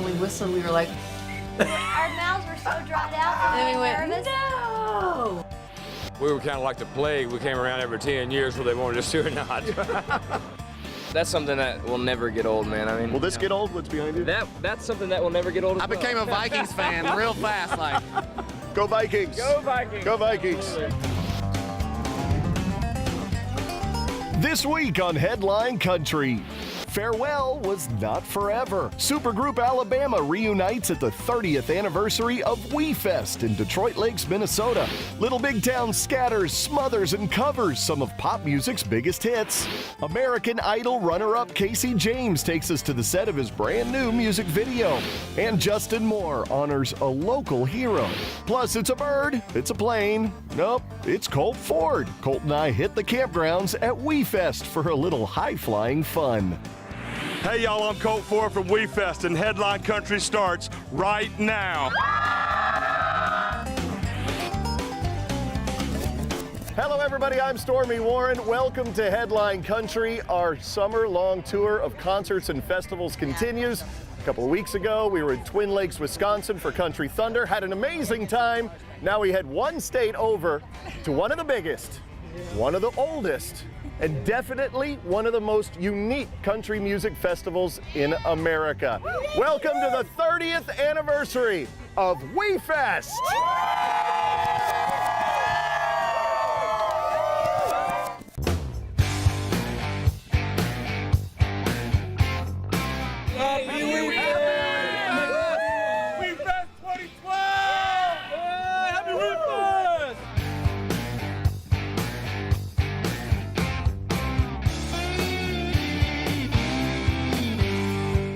we whistled, we were like, Our mouths were so dried out. and then we went, nervous. no! We were kind of like the plague. We came around every 10 years whether they wanted us to or not. That's something that will never get old, man. I mean, Will this get old? What's behind you? that's something that will never get old as I became a Vikings fan real fast, like. Go Vikings! Go Vikings! Go Vikings! This week on Headline Country. Farewell was not forever. Supergroup Alabama reunites at the 30th anniversary of WeFest in Detroit Lakes, Minnesota. Little Big Town scatters, smothers, and covers some of pop music's biggest hits. American Idol runner-up Casey James takes us to the set of his brand new music video. And Justin Moore honors a local hero. Plus, it's a bird, it's a plane. Nope, it's Colt Ford. Colt and I hit the campgrounds at WeFest for a little high-flying fun. Hey y'all, I'm Colt Ford from WeFest, and Headline Country starts right now. Hello everybody, I'm Stormy Warren. Welcome to Headline Country. Our summer-long tour of concerts and festivals continues. A couple of weeks ago, we were in Twin Lakes, Wisconsin for Country Thunder. Had an amazing time. Now we head one state over to one of the biggest, one of the oldest, and definitely one of the most unique country music festivals in America. Welcome to the 30th anniversary of WeFest!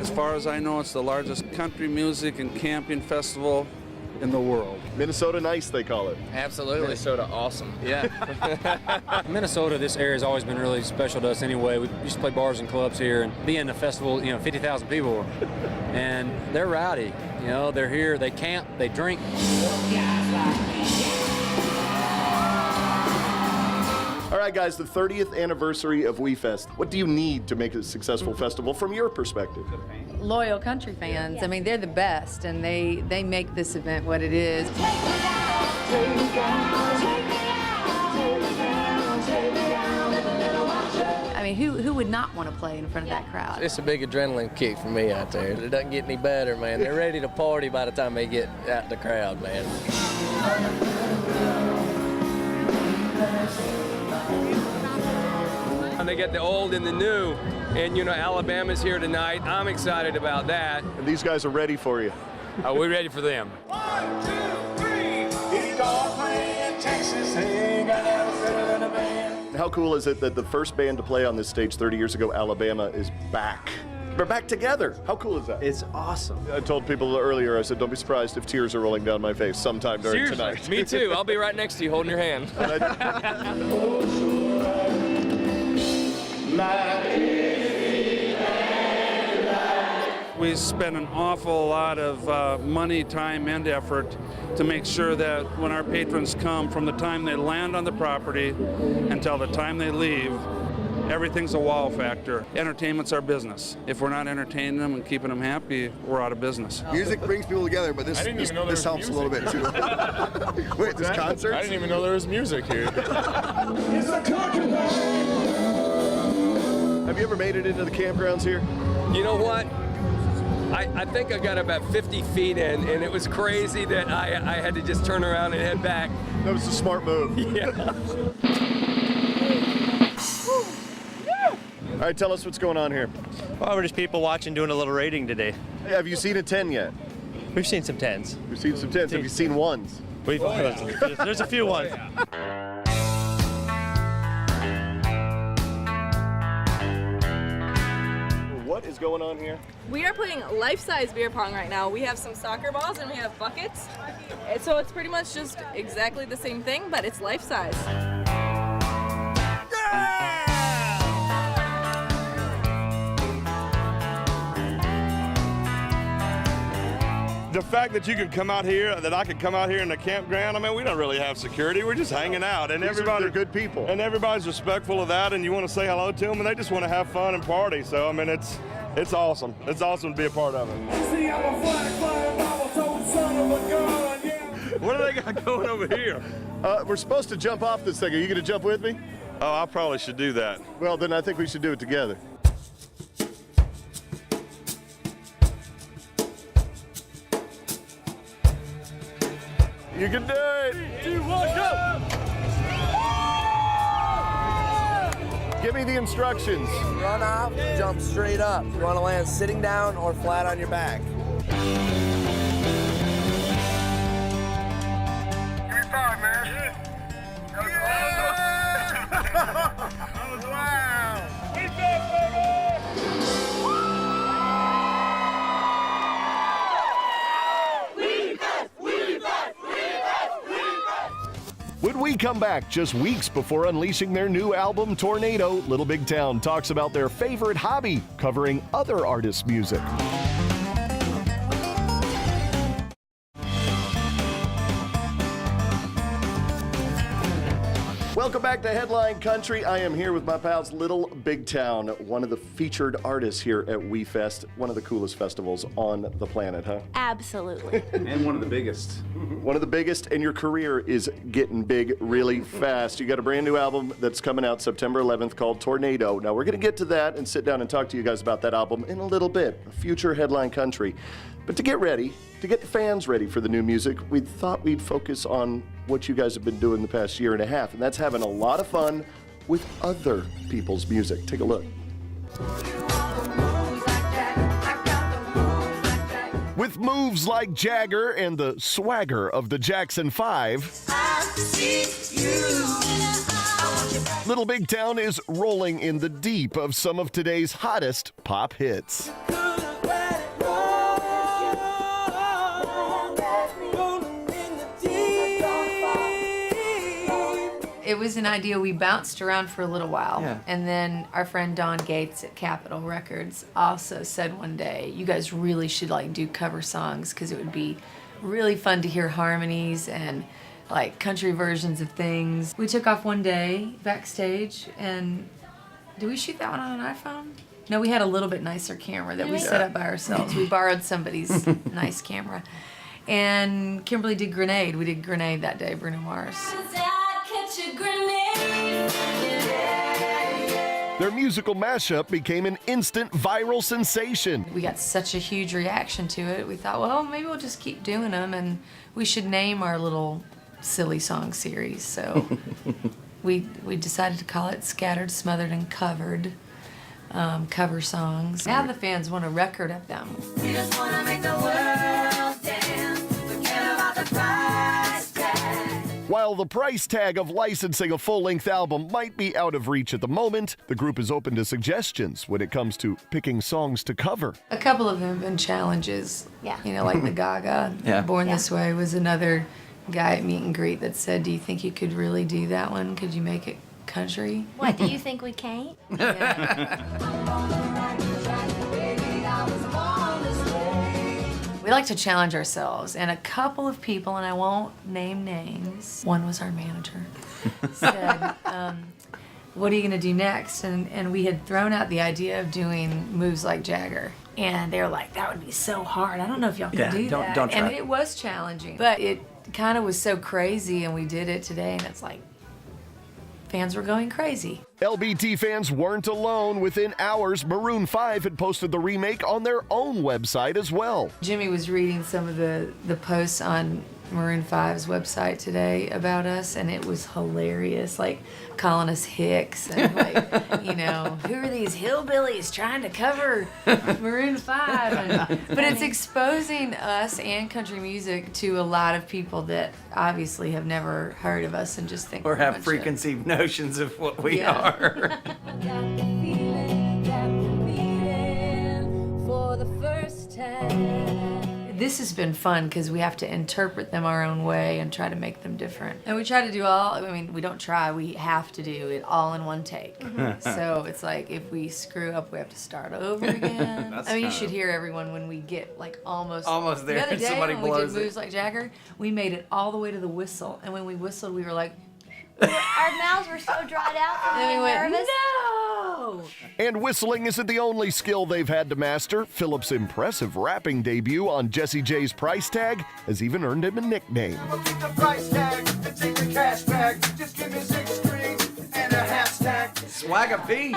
As far as I know, it's the largest country music and camping festival in the world. Minnesota nice, they call it. Absolutely. Minnesota, awesome. Yeah. Minnesota, this area has always been really special to us anyway. We used to play bars and clubs here, and being a festival, 50,000 people, and they're rowdy. They're here, they camp, they drink. All right, guys, the 30th anniversary of WeFest. What do you need to make it a successful festival from your perspective? Loyal country fans. I mean, they're the best, and they make this event what it is. I mean, who would not want to play in front of that crowd? It's a big adrenaline kick for me out there. It doesn't get any better, man. They're ready to party by the time they get out the crowd, man. And they get the old and the new. And, Alabama's here tonight. I'm excited about that. And these guys are ready for you. Are we ready for them? 1, 2, 3. He's all playing Texas. Ain't got never better than a band. How cool is it that the first band to play on this stage 30 years ago, Alabama, is back? We're back together. How cool is that? It's awesome. I told people earlier, I said, don't be surprised if tears are rolling down my face sometime during Seriously, tonight. me too. I'll be right next to you holding your hand. We spend an awful lot of money, time, and effort to make sure that when our patrons come, from the time they land on the property until the time they leave, everything's a wow factor. Entertainment's our business. If we're not entertaining them and keeping them happy, we're out of business. Music brings people together, but this helps a little bit too. Wait, this concert? I didn't even know there was music here. Have you ever made it into the campgrounds here? You know what? I think I got about 50 feet in, and it was crazy that I had to just turn around and head back. That was a smart move. Yeah. All right, tell us what's going on here. Well, we're just people watching, doing a little rating today. Hey, have you seen a 10 yet? We've seen some 10s. You've seen some 10s. Have you seen ones? There's a few ones. What is going on here? We are playing life-size beer pong right now. We have some soccer balls and we have buckets. So it's pretty much just exactly the same thing, but it's life-size. The fact that you can come out here, that I could come out here in the campground, I mean, we don't really have security. We're just hanging out, and They're good people. And everybody's respectful of that, and you want to say hello to them, and they just want to have fun and party. So, I mean, it's It's awesome. It's awesome to be a part of it. What do they got going over here? We're supposed to jump off this thing. Are you going to jump with me? Oh, I probably should do that. Well, then I think we should do it together. You can do it. 3, 2, 1, go. Give me the instructions. Run off, jump straight up. You want to land sitting down or flat on your back. Give me 5, man. That was wow. When we come back, just weeks before unleashing their new album, Tornado, Little Big Town talks about their favorite hobby, covering other artists' music. Welcome back to Headline Country. I am here with my pals Little Big Town, one of the featured artists here at WeFest, one of the coolest festivals on the planet, huh? Absolutely. And one of the biggest. One of the biggest, and your career is getting big really fast. You got a brand new album that's coming out September 11th called Tornado. Now, we're going to get to that and sit down and talk to you guys about that album in a little bit, future Headline Country. But to get ready, to get the fans ready for the new music, we thought we'd focus on what you guys have been doing the past year and a half, and that's having a lot of fun with other people's music. Take a look. With moves like Jagger and the swagger of the Jackson 5, Little Big Town is rolling in the deep of some of today's hottest pop hits. It was an idea we bounced around for a little while. Yeah. And then our friend Don Gates at Capitol Records also said one day, you guys really should do cover songs because it would be really fun to hear harmonies and country versions of things. We took off one day backstage and did we shoot that one on an iPhone? No, we had a little bit nicer camera that we set up by ourselves. We borrowed somebody's nice camera. And Kimberly did Grenade. We did Grenade that day, Bruno Mars. Their musical mashup became an instant viral sensation. We got such a huge reaction to it. We thought, well, maybe we'll just keep doing them, and we should name our little silly song series. So we decided to call it Scattered, Smothered, and Covered. Cover songs. Now the fans want a record of them. We just want to make the world dance. Forget about the price tag. While the price tag of licensing a full-length album might be out of reach at the moment, the group is open to suggestions when it comes to picking songs to cover. A couple of them have been challenges. Yeah. You know, like the Gaga. Yeah. Born This Way was another guy at meet and greet that said, do you think you could really do that one? Could you make it country? What, do you think we can't? We like to challenge ourselves, and a couple of people, and I won't name names, one was our manager, said, what are you going to do next? And we had thrown out the idea of doing moves like Jagger. And they were like, that would be so hard. I don't know if y'all can do that. Don't try. And it was challenging. But it kind of was so crazy, and we did it today, and it's like, fans were going crazy. LBT fans weren't alone. Within hours, Maroon 5 had posted the remake on their own website as well. Jimmy was reading some of the posts on Maroon 5's website today about us, and it was hilarious, calling us hicks and who are these hillbillies trying to cover Maroon 5? But it's exposing us and country music to a lot of people that obviously have never heard of us and just think Or we're a have bunch preconceived notions of what we Yeah. are. For the first time. This has been fun because we have to interpret them our own way and try to make them different. And we try to do we don't try, we have to do it all in one take. So it's like if we screw up, we have to start over again. You should hear everyone when we get almost there, The other and day somebody when we did blows it. moves like Jagger, we made it all the way to the whistle. And when we whistled, we were like, Our mouths were so dried out from and being we went, nervous. no! Whoa! And whistling isn't the only skill they've had to master. Philip's impressive rapping debut on Jesse J's Price Tag has even earned him a nickname. Take the price tag and take the cash bag. Just give me 6 strings and a hashtag. Swagger P.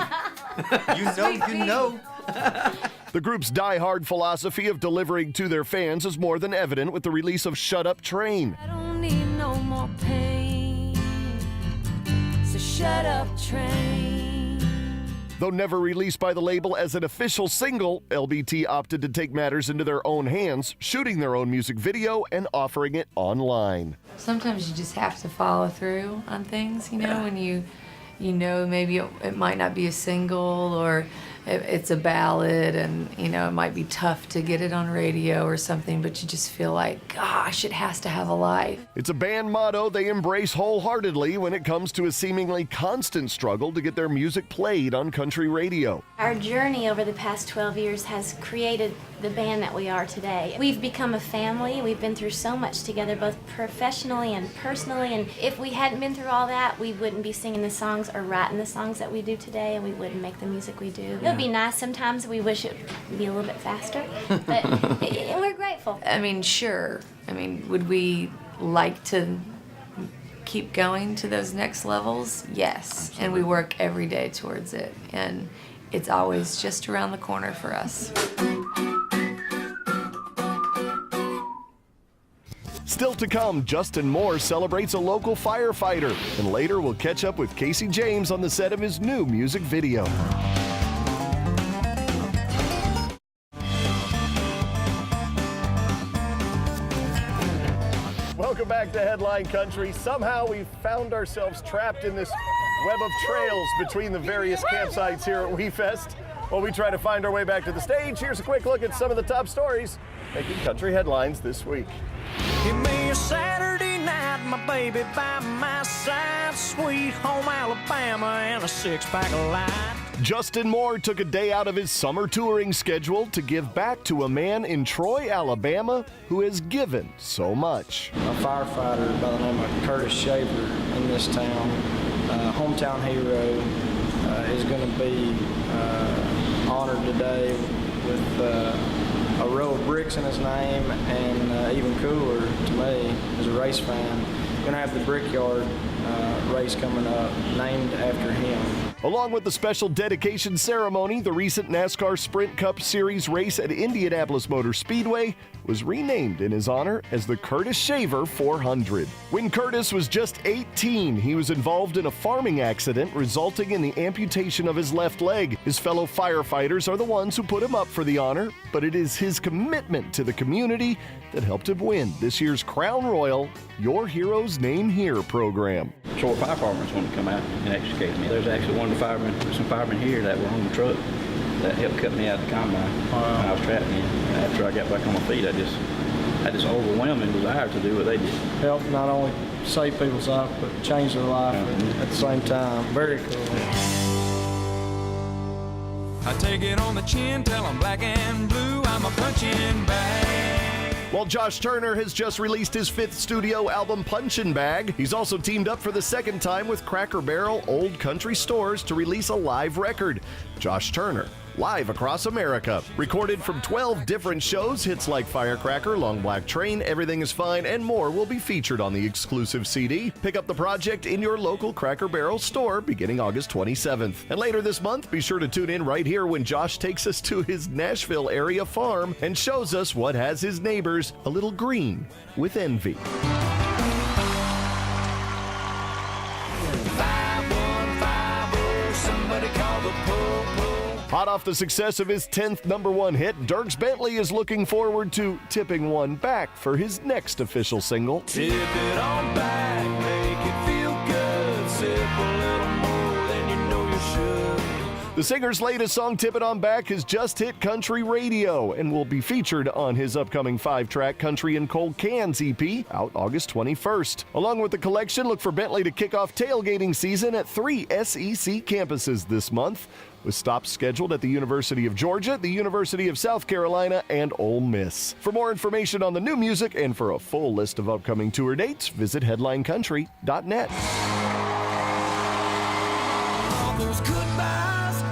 You know. The group's die-hard philosophy of delivering to their fans is more than evident with the release of Shut Up Train. I don't need no more pain. So shut up, train. Though never released by the label as an official single, LBT opted to take matters into their own hands, shooting their own music video and offering it online. Sometimes you just have to follow through on things, when you know maybe it might not be a single or it's a ballad and, it might be tough to get it on radio or something, but you just feel like, gosh, it has to have a life. It's a band motto they embrace wholeheartedly when it comes to a seemingly constant struggle to get their music played on country radio. Our journey over the past 12 years has created the band that we are today. We've become a family. We've been through so much together, both professionally and personally, and if we hadn't been through all that, we wouldn't be singing the songs or writing the songs that we do today, and we wouldn't make the music we do. It would be nice sometimes. We wish it would be a little bit faster, but we're grateful. Sure. Would we like to keep going to those next levels? Yes. And we work every day towards it, and it's always just around the corner for us. Still to come, Justin Moore celebrates a local firefighter, and later we'll catch up with Casey James on the set of his new music video. Welcome back to Headline Country. Somehow we found ourselves trapped in this web of trails between the various campsites here at WeFest. While we try to find our way back to the stage, here's a quick look at some of the top stories making country headlines this week. Give me a Saturday night, my baby by my side, sweet home Alabama, and a 6-pack of light. Justin Moore took a day out of his summer touring schedule to give back to a man in Troy, Alabama, who has given so much. A firefighter by the name of Curtis Shaver in this town, hometown hero, is going to be honored today with a row of bricks in his name, and even cooler to me as a race fan, going to have the Brickyard race coming up named after him. Along with the special dedication ceremony, the recent NASCAR Sprint Cup Series race at Indianapolis Motor Speedway was renamed in his honor as the Curtis Shaver 400. When Curtis was just 18, he was involved in a farming accident resulting in the amputation of his left leg. His fellow firefighters are the ones who put him up for the honor, but it is his commitment to the community that helped him win this year's Crown Royal Your Hero's Name Here program. Troy Fire Department's wanted to come out and extricate me. There's actually some firemen here that were on the truck that helped cut me out of the combine when I was trapped in. After I got back on my feet, I had this overwhelming desire to do what they did. Help not only save people's life, but change their life at the same time. Very cool. I take it on the chin, tell I'm black and blue, I'm a punching bag. While Josh Turner has just released his 5th studio album, Punchin' Bag, he's also teamed up for the 2nd time with Cracker Barrel Old Country Stores to release a live record. Josh Turner, live across America. Recorded from 12 different shows, hits like Firecracker, Long Black Train, Everything Is Fine, and more will be featured on the exclusive CD. Pick up the project in your local Cracker Barrel store beginning August 27th. And later this month, be sure to tune in right here when Josh takes us to his Nashville area farm and shows us what has his neighbors a little green with envy. Hot off the success of his 10th #1 hit, Dierks Bentley is looking forward to tipping one back for his next official single. Tip it on back, make it feel good, sip a little more than you know you should. The singer's latest song, Tip It On Back, has just hit country radio and will be featured on his upcoming 5-track Country in Cold Cans EP out August 21st. Along with the collection, look for Bentley to kick off tailgating season at 3 SEC campuses this month, with stops scheduled at the University of Georgia, the University of South Carolina, and Ole Miss. For more information on the new music and for a full list of upcoming tour dates, visit headlinecountry.net. All those goodbyes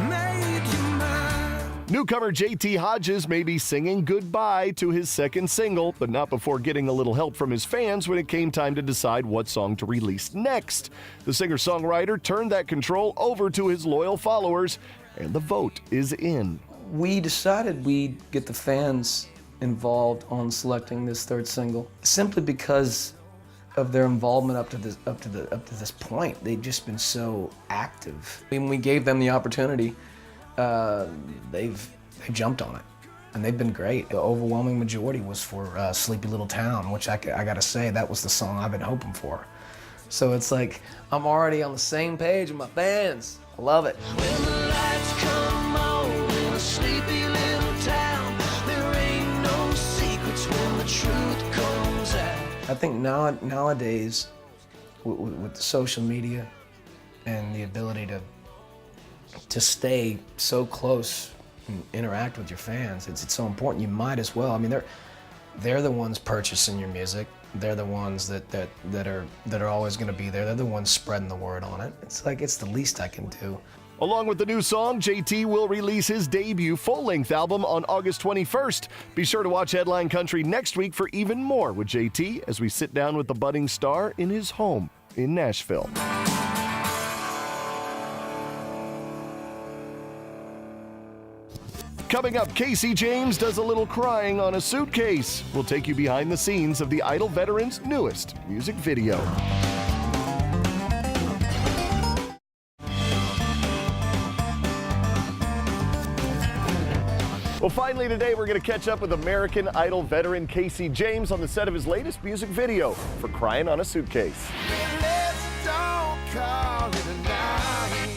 Newcomer JT Hodges may be singing goodbye to his second single, but not before getting a little help from his fans when it came time to decide what song to release next. The singer-songwriter turned that control over to his loyal followers, and the vote is in. We decided we'd get the fans involved on selecting this third single, simply because of their involvement up to this point. They've just been so active. When we gave them the opportunity, they've jumped on it, and they've been great. The overwhelming majority was for Sleepy Little Town, which I gotta say, that was the song I've been hoping for. So it's like, I'm already on the same page with my fans. I love it. When the lights come on in a sleepy little town, there ain't no secrets when the truth comes out. I think nowadays, with social media and the ability to stay so close and interact with your fans, it's so important. You might as well. I mean, they're the ones purchasing your music. They're the ones that are always going to be there. They're the ones spreading the word on it. It's like, it's the least I can do. Along with the new song, JT will release his debut full-length album on August 21st. Be sure to watch Headline Country next week for even more with JT as we sit down with the budding star in his home in Nashville. Coming up, Casey James does a little crying on a suitcase. We'll take you behind the scenes of the Idol veteran's newest music video. Well, finally today, we're going to catch up with American Idol veteran Casey James on the set of his latest music video for Crying on a Suitcase.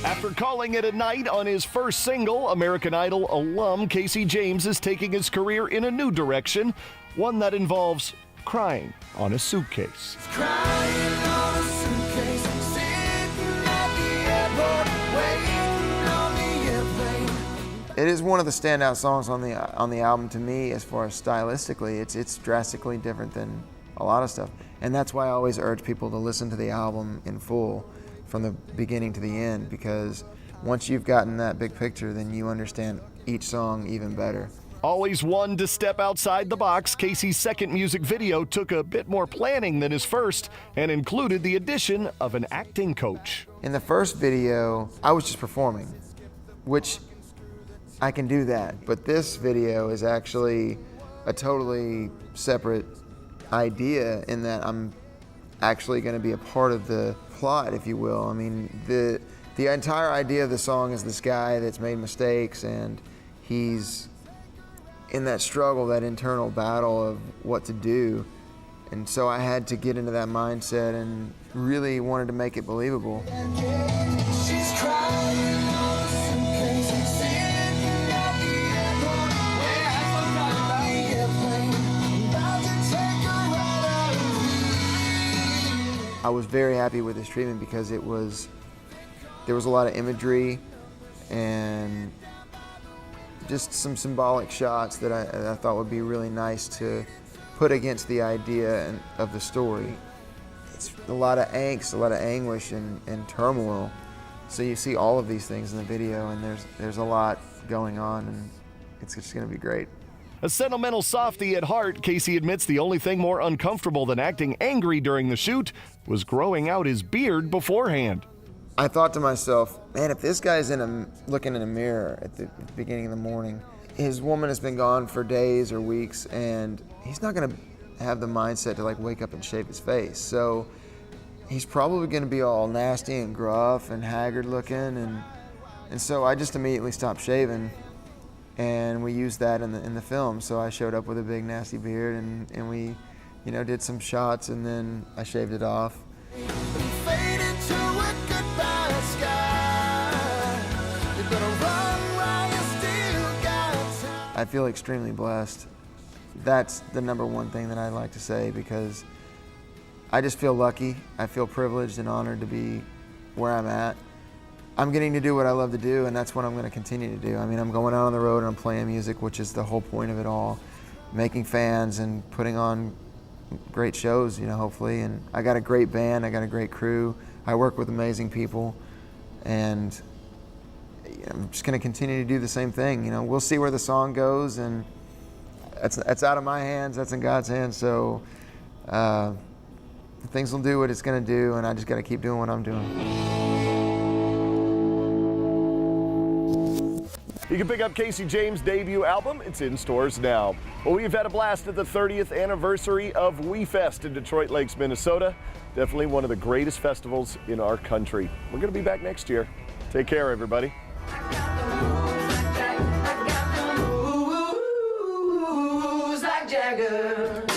After calling it a night on his first single, American Idol alum Casey James is taking his career in a new direction, one that involves crying on a suitcase. Crying on a suitcase, sitting at the airport, waiting on the airplane. It is one of the standout songs on the album to me as far as stylistically. It's drastically different than a lot of stuff. And that's why I always urge people to listen to the album in full from the beginning to the end, because once you've gotten that big picture, then you understand each song even better. Always one to step outside the box, Casey's second music video took a bit more planning than his first and included the addition of an acting coach. In the first video, I was just performing, which I can do that. But this video is actually a totally separate idea in that I'm actually going to be a part of the plot, if you will. I mean, the entire idea of the song is this guy that's made mistakes, and he's in that struggle, that internal battle of what to do. And so I had to get into that mindset and really wanted to make it believable. She's crying on a suitcase, sitting at the airport, waiting on the airplane, about to take a ride out of here. I was very happy with this treatment because there was a lot of imagery and just some symbolic shots that I thought would be really nice to put against the idea of the story. It's a lot of angst, a lot of anguish and turmoil. So you see all of these things in the video, and there's a lot going on, and it's just gonna be great. A sentimental softie at heart, Casey admits the only thing more uncomfortable than acting angry during the shoot was growing out his beard beforehand. I thought to myself, man, if this guy's looking in a mirror at the beginning of the morning, his woman has been gone for days or weeks, and he's not gonna have the mindset to like wake up and shave his face. So he's probably gonna be all nasty and gruff and haggard looking, and so I just immediately stopped shaving, and we used that in the film. So I showed up with a big nasty beard, and we, did some shots, and then I shaved it off. I feel extremely blessed. That's the number one thing that I'd like to say, because I just feel lucky. I feel privileged and honored to be where I'm at. I'm getting to do what I love to do, and that's what I'm going to continue to do. I mean, I'm going out on the road and I'm playing music, which is the whole point of it all. Making fans and putting on great shows, hopefully. And I got a great band, I got a great crew. I work with amazing people, and I'm just going to continue to do the same thing. You know, we'll see where the song goes, and that's out of my hands. That's in God's hands. So things will do what it's going to do, and I just got to keep doing what I'm doing. You can pick up Casey James' debut album. It's in stores now. Well, we've had a blast at the 30th anniversary of WeFest in Detroit Lakes, Minnesota. Definitely one of the greatest festivals in our country. We're going to be back next year. Take care, everybody. Moves like Jagger.